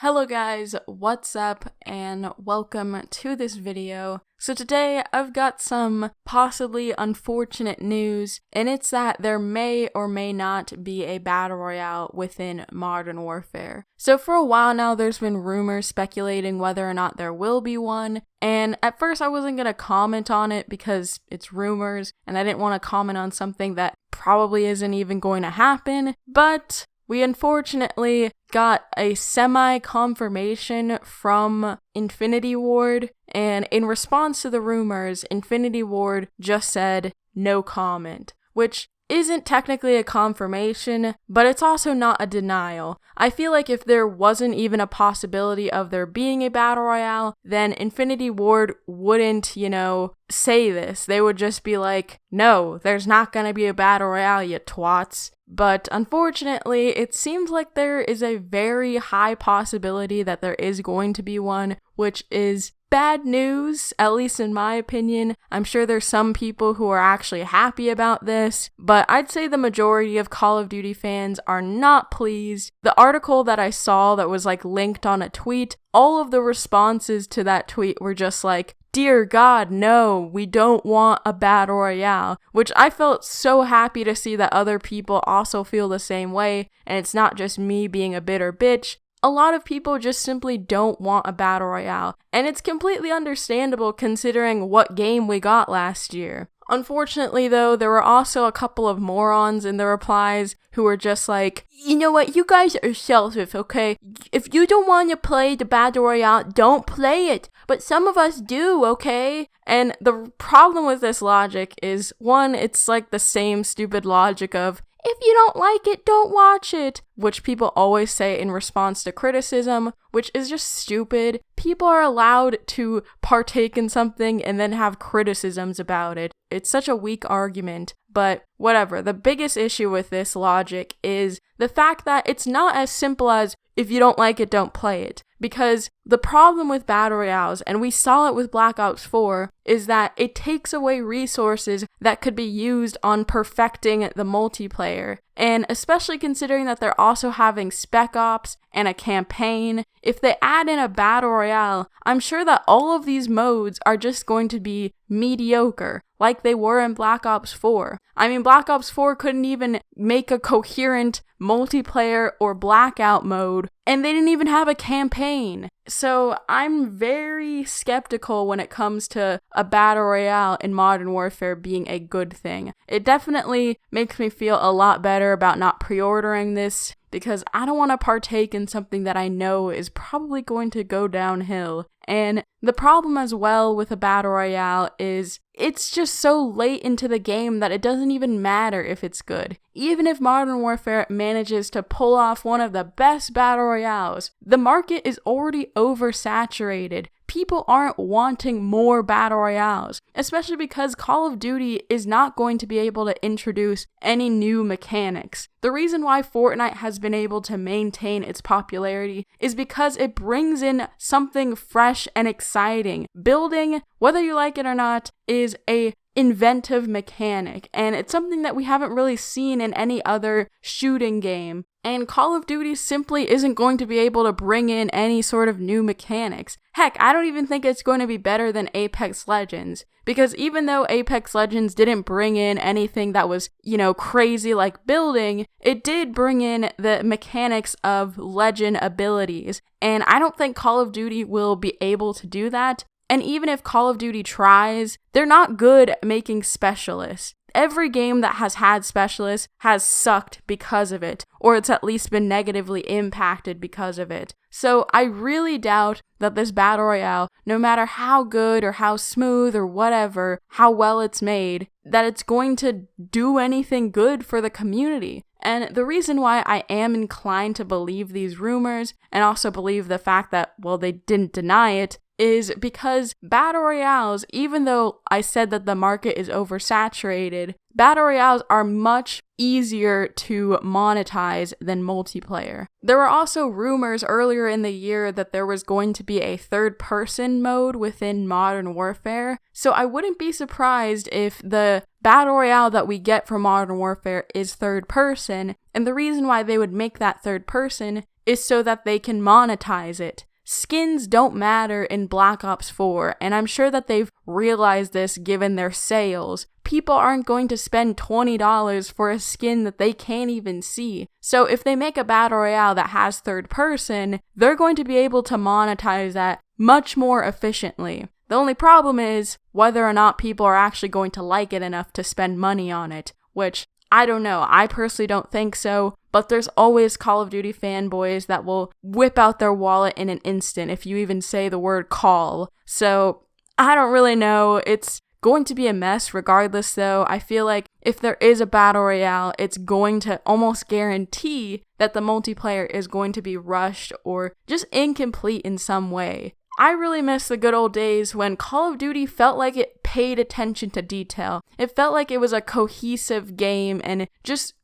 Hello guys, what's up, and welcome to this video. So today I've got some possibly unfortunate news, and it's that there may or may not be a battle royale within Modern Warfare. So for a while now there's been rumors speculating whether or not there will be one, and at first I wasn't going to comment on it because it's rumors, and I didn't want to comment on something that probably isn't even going to happen, but we unfortunately got a semi-confirmation from Infinity Ward, and in response to the rumors, Infinity Ward just said, no comment, which isn't technically a confirmation, but it's also not a denial. I feel like if there wasn't even a possibility of there being a battle royale, then Infinity Ward wouldn't, say this. They would just be like, no, there's not gonna be a battle royale, you twats. But unfortunately, it seems like there is a very high possibility that there is going to be one, which is bad news, at least in my opinion. I'm sure there's some people who are actually happy about this, but I'd say the majority of Call of Duty fans are not pleased. The article that I saw that was linked on a tweet, all of the responses to that tweet were just like, dear God, no, we don't want a battle royale, which I felt so happy to see that other people also feel the same way, and it's not just me being a bitter bitch. A lot of people just simply don't want a battle royale, and it's completely understandable considering what game we got last year. Unfortunately, though, there were also a couple of morons in the replies who were just like, you know what, you guys are selfish, okay? If you don't want to play the Battle Royale, don't play it. But some of us do, okay? And the problem with this logic is, one, it's like the same stupid logic of, if you don't like it, don't watch it, which people always say in response to criticism, which is just stupid. People are allowed to partake in something and then have criticisms about it. It's such a weak argument, but whatever. The biggest issue with this logic is the fact that it's not as simple as, if you don't like it, don't play it. Because the problem with battle royales, and we saw it with Black Ops 4, is that it takes away resources that could be used on perfecting the multiplayer. And especially considering that they're also having Spec Ops and a campaign, if they add in a battle royale, I'm sure that all of these modes are just going to be mediocre, like they were in Black Ops 4. I mean, Black Ops 4 couldn't even make a coherent multiplayer or blackout mode, and they didn't even have a campaign. So I'm very skeptical when it comes to a battle royale in Modern Warfare being a good thing. It definitely makes me feel a lot better about not pre-ordering this, because I don't want to partake in something that I know is probably going to go downhill. And the problem as well with a battle royale is it's just so late into the game that it doesn't even matter if it's good. Even if Modern Warfare manages to pull off one of the best battle royales, the market is already oversaturated. People aren't wanting more battle royales, especially because Call of Duty is not going to be able to introduce any new mechanics. The reason why Fortnite has been able to maintain its popularity is because it brings in something fresh and exciting. Building, whether you like it or not, is a inventive mechanic, and it's something that we haven't really seen in any other shooting game. And Call of Duty simply isn't going to be able to bring in any sort of new mechanics. Heck, I don't even think it's going to be better than Apex Legends, because even though Apex Legends didn't bring in anything that was, crazy like building, it did bring in the mechanics of legend abilities, and I don't think Call of Duty will be able to do that. And even if Call of Duty tries, they're not good at making specialists. Every game that has had specialists has sucked because of it, or it's at least been negatively impacted because of it. So I really doubt that this battle royale, no matter how good or how smooth or whatever, how well it's made, that it's going to do anything good for the community. And the reason why I am inclined to believe these rumors, and also believe the fact that, they didn't deny it, is because battle royales, even though I said that the market is oversaturated, battle royales are much easier to monetize than multiplayer. There were also rumors earlier in the year that there was going to be a third-person mode within Modern Warfare, so I wouldn't be surprised if the battle royale that we get from Modern Warfare is third-person, and the reason why they would make that third-person is so that they can monetize it. Skins don't matter in Black Ops 4, and I'm sure that they've realized this given their sales. People aren't going to spend $20 for a skin that they can't even see. So if they make a battle royale that has third person, they're going to be able to monetize that much more efficiently. The only problem is whether or not people are actually going to like it enough to spend money on it, which I don't know. I personally don't think so, but there's always Call of Duty fanboys that will whip out their wallet in an instant if you even say the word call. So I don't really know. It's going to be a mess regardless, though. I feel like if there is a battle royale, it's going to almost guarantee that the multiplayer is going to be rushed or just incomplete in some way. I really miss the good old days when Call of Duty felt like it paid attention to detail. It felt like it was a cohesive game and just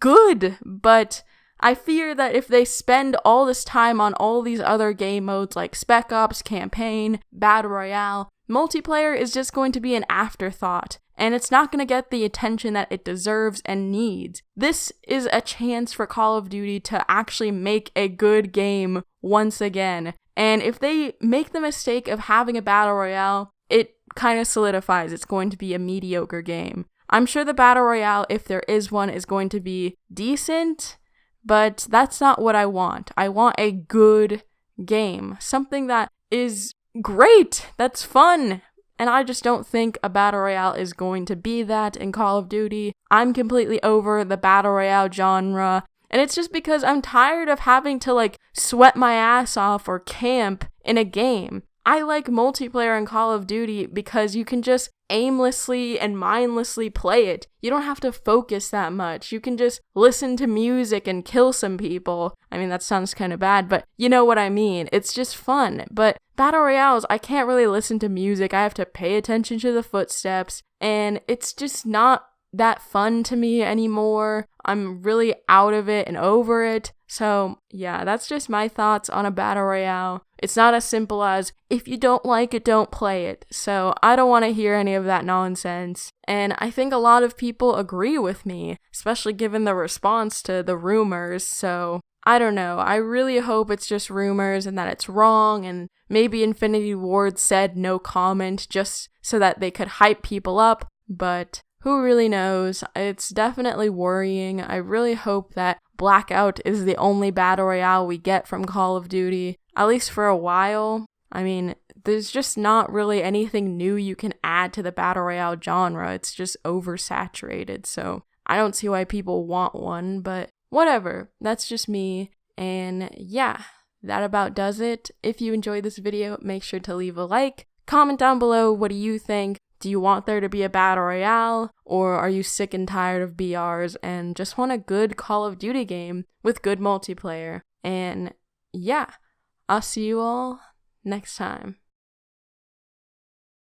good, but I fear that if they spend all this time on all these other game modes like Spec Ops, Campaign, Battle Royale, multiplayer is just going to be an afterthought, and it's not going to get the attention that it deserves and needs. This is a chance for Call of Duty to actually make a good game once again. And if they make the mistake of having a battle royale, it kind of solidifies it's going to be a mediocre game. I'm sure the battle royale, if there is one, is going to be decent, but that's not what I want. I want a good game, something that is great, that's fun. And I just don't think a battle royale is going to be that in Call of Duty. I'm completely over the battle royale genre. And it's just because I'm tired of having to sweat my ass off or camp in a game. I like multiplayer in Call of Duty because you can just aimlessly and mindlessly play it. You don't have to focus that much. You can just listen to music and kill some people. I mean, that sounds kind of bad, but you know what I mean. It's just fun. But battle royales, I can't really listen to music. I have to pay attention to the footsteps, and it's just not that fun to me anymore. I'm really out of it and over it. So yeah, that's just my thoughts on a battle royale. It's not as simple as, if you don't like it, don't play it. So I don't want to hear any of that nonsense. And I think a lot of people agree with me, especially given the response to the rumors. So I don't know. I really hope it's just rumors and that it's wrong, and maybe Infinity Ward said no comment just so that they could hype people up, but who really knows? It's definitely worrying. I really hope that Blackout is the only battle royale we get from Call of Duty, at least for a while. I mean, there's just not really anything new you can add to the battle royale genre. It's just oversaturated, so I don't see why people want one, but whatever. That's just me. And yeah, that about does it. If you enjoyed this video, make sure to leave a like. Comment down below, what do you think? Do you want there to be a battle royale, or are you sick and tired of BRs and just want a good Call of Duty game with good multiplayer? And yeah, I'll see you all next time.